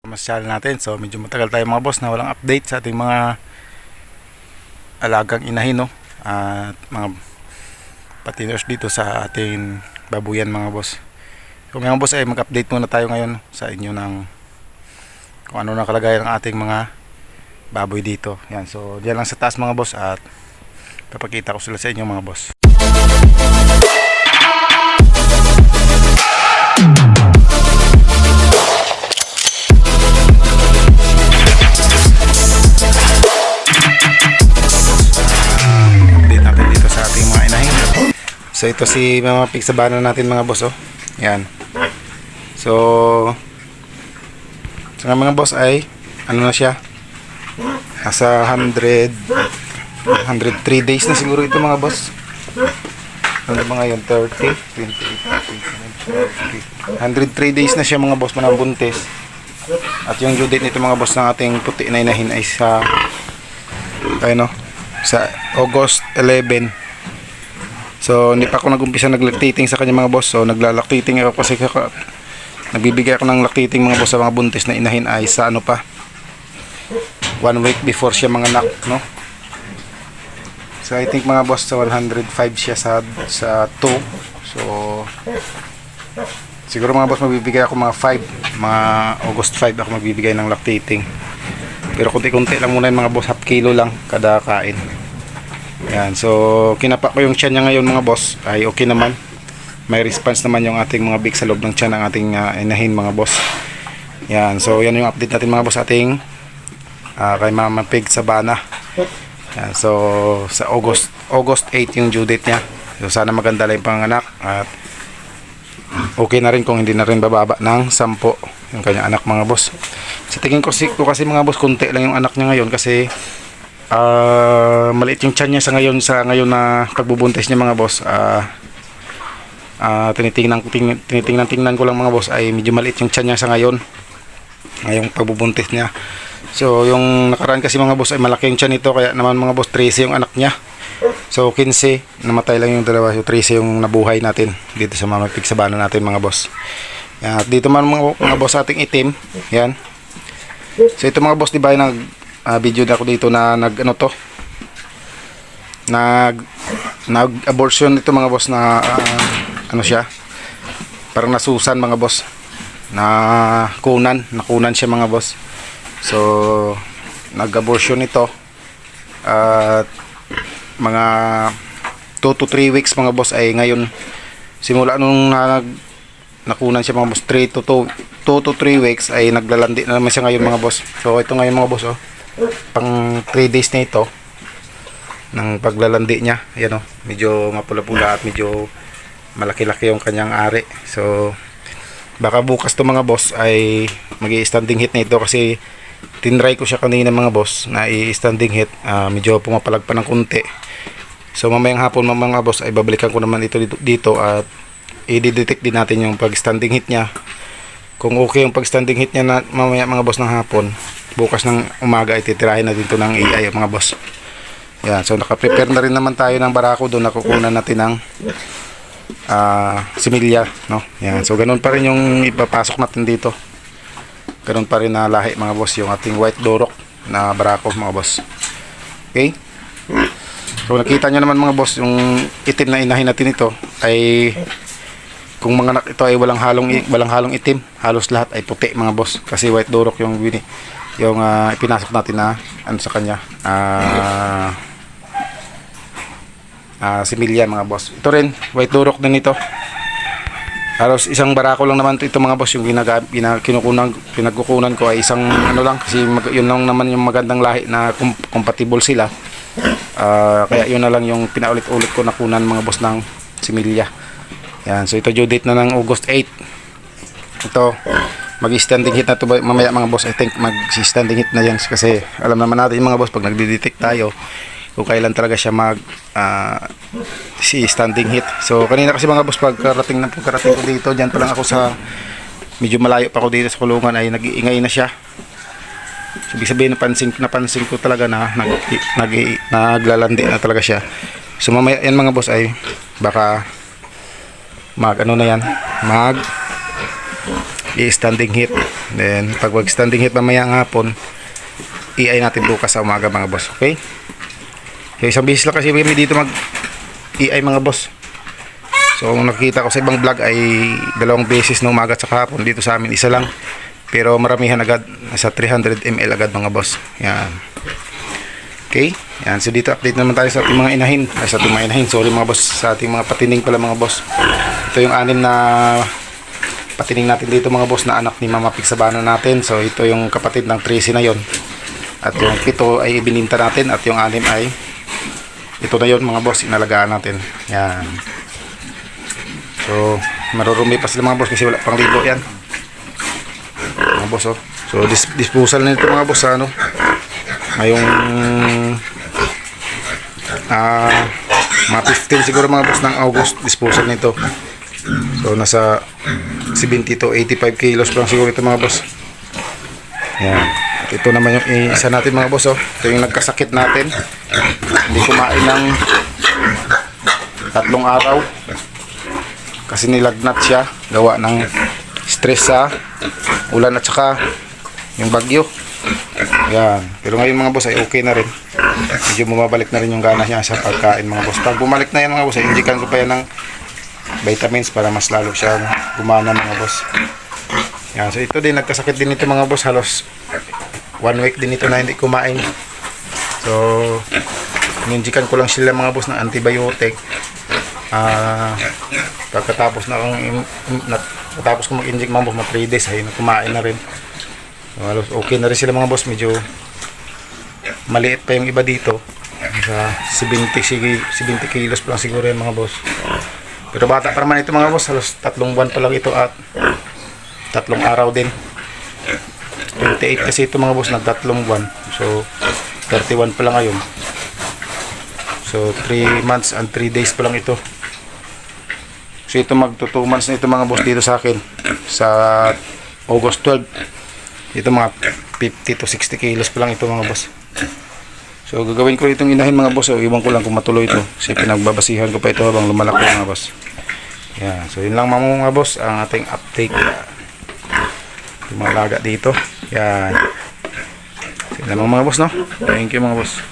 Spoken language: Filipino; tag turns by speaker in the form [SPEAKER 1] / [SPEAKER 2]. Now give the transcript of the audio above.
[SPEAKER 1] Masyal natin. So medyo matagal tayo mga boss na walang update sa ating mga alagang inahin, no? At mga patiners dito sa ating babuyan mga boss. So mga boss ay mag-update muna tayo ngayon sa inyo ng kung ano na kalagayan ng ating mga baboy dito. Yan. So diyan lang sa taas mga boss at papakita ko sila sa inyo mga boss. So ito si Mama Pig sa bana natin mga boss, oh. Yan. So sa mga boss ay ano na siya? Nasa 103 days na siguro ito mga boss. Ano ba ngayon? 30, 28, 103 days na siya mga boss, manambuntis. At yung due date nito mga boss ng ating puti na inahin ay sa sa August 11. So hindi pa ako nag-umpisa nag-lactating sa kanya mga boss. So nagla-lactating ako kasi nagbibigay ako ng lactating mga boss sa mga buntis na inahin ay sa ano pa 1 week before siya mga anak, no? So I think mga boss sa 105 siya sa 2. So siguro mga boss magbibigay ako mga 5, mga August 5 ako magbibigay ng lactating. Pero kunti-kunti lang muna yung mga boss, half kilo lang kada kain. Yan, so kinapa ko yung tiyan niya ngayon mga boss, ay okay naman. May response naman yung ating mga big sa loob ng tiyan ng ating inahin mga boss. Yan, so yan yung update natin mga boss ating kay Mama Pig sa bana. Yan, so sa August 8 yung due date niya. So sana maganda lang yung panganak at okay na rin kung hindi na rin bababa ng 10 yung kanyang anak mga boss. Sa tingin ko kasi mga boss, konti lang yung anak niya ngayon kasi maliit yung tiyan niya sa ngayon na pagbubuntis niya mga boss. Tinitingnan ko lang mga boss ay medyo maliit yung tiyan niya sa ngayong pagbubuntis niya. So yung nakaraan kasi mga boss ay malaki yung tiyan nito, kaya naman mga boss 13 yung anak niya. So 15 namatay lang yung dalawa, yung 13 yung nabuhay natin dito sa Mama Pig sa bana natin mga boss. Yan, at dito man mga boss ating itim. Yan. So ito mga boss, di ba video na ako dito na nag-abortion ito mga boss na ano siya, parang nasusan mga boss, nakunan siya mga boss. So nag-abortion ito at mga 2 to 3 weeks mga boss ay ngayon, simula nung nakunan siya mga boss, 2 to 3 weeks ay naglalandi na naman siya ngayon mga boss. So ito ngayon mga boss, oh, pang 3 days na ito ng paglalandi niya. Ayan, oh, medyo mapula-pula at medyo malaki-laki yung kanyang ari. So baka bukas to mga boss ay magi-standing hit na ito kasi tinry ko siya kanina mga boss na i-standing hit. Medyo pumapalag pa ng kunti. So mamayang hapon mga boss ay babalikan ko naman ito dito at i-detect din natin yung pag-standing hit niya. Kung okay yung pag-standing hit niya na mamaya mga boss ng hapon, bukas ng umaga ay titirahin na dito ng AI mga boss. Yan, so naka-prepare na rin naman tayo ng barako doon, nakukunan natin ng similya, no? Yan, so ganun pa rin yung ipapasok natin dito. Ganun pa rin na lahi mga boss yung ating white dorok na barako mga boss. Okay? So nakita nyo naman mga boss, yung itim na inahin natin ito ay kung mga anak ito ay walang halong itim, halos lahat ay puti mga boss kasi white dorok yung ipinasok natin na ano sa kanya, similya mga boss. Ito rin white dorok din ito, halos isang barako lang naman ito mga boss. Yung pinagkukunan ko ay isang ano lang kasi yun lang naman yung magandang lahi na compatible sila. Kaya yun na lang yung pinaulit-ulit ko nakunan mga boss ng similya. Yan, so ito due date na ng August 8. Ito mag-standing hit na ito mamaya mga boss. I think mag-standing hit na yan kasi alam naman natin mga boss pag nagdi-detect tayo kung kailan talaga siya standing hit. So kanina kasi mga boss pagkarating ko dito, dyan pa lang ako sa medyo malayo pa ako dito sa kulungan ay nag-iingay na siya. So ibig sabihin napansin ko talaga na naglalandi na talaga siya. So mamaya yan mga boss ay baka i-standing heat. Then pag wag standing heat mamaya ng hapon, i-ay natin bukas sa umaga mga boss. Okay? So isang beses lang kasi kami dito mag i-ay mga boss. So kung nakikita ko sa ibang vlog ay 2 beses na umaga at saka hapon. Dito sa amin isa lang. Pero maramihan agad, nasa 300 ml agad mga boss. Yan. Okay? Yan. So dito update naman tayo sa ating mga inahin. Sa ating mga inahin. Sorry mga boss. Sa ating mga patining pala mga boss. Ito yung 6 na patining natin dito mga boss na anak ni Mama Pig Sabana natin. So ito yung kapatid ng 13 na yon. At yung 7 ay ibininta natin. At yung 6 ay ito na yon mga boss. Inalagaan natin. Yan. So marurumi pa sila mga boss kasi wala pang ligo yan. Mga boss oh. So disposal na ito mga boss sa ano. Ngayong mga 15 siguro mga boss ng August disposal nito. So nasa 70 to 85 kilos lang siguro ito mga boss. Yan. At ito naman yung isa natin mga boss oh. Ito yung nagkasakit natin. Hindi kumain ng 3 araw. Kasi nilagnat siya. Gawa ng stress sa ulan at saka yung bagyo. Yan. Pero ngayon mga boss ay okay na rin. Medyo bumabalik na rin yung gana niya sa pagkain mga boss. Pag bumalik na yan mga boss ay injikan ko pa yan ng vitamins para mas lalo siya gumana mga boss. Yan. So ito din nagkasakit din ito mga boss. Halos 1 week din ito na hindi kumain. So ininjikan ko lang sila mga boss ng antibiotic. Pagkatapos na natapos ko mag-inject mga boss mga 3 days ay kumain na rin. So, halos okay na rin sila mga boss. Medyo maliit pa yung iba dito sa 70 kilos pa lang siguro yung mga boss. Pero bata pa naman ito mga boss. Halos 3 buwan pa lang ito at 3 araw din. 28 kasi ito mga boss nag 3 buwan. So 31 pa lang ngayon. So 3 months and 3 days pa lang ito. So ito magto 2 months na ito mga boss dito sa akin sa August 12. Ito mga 50 to 60 kilos pa lang ito mga boss. So gagawin ko itong inahin mga boss. So iwan ko lang kung matuloy ito. Kasi pinagbabasihan ko pa ito habang lumalaki mga boss. Yan. So yun lang mga boss ang ating update. Yung mga laga dito. Yan. Yun lang mga boss no. Thank you mga boss.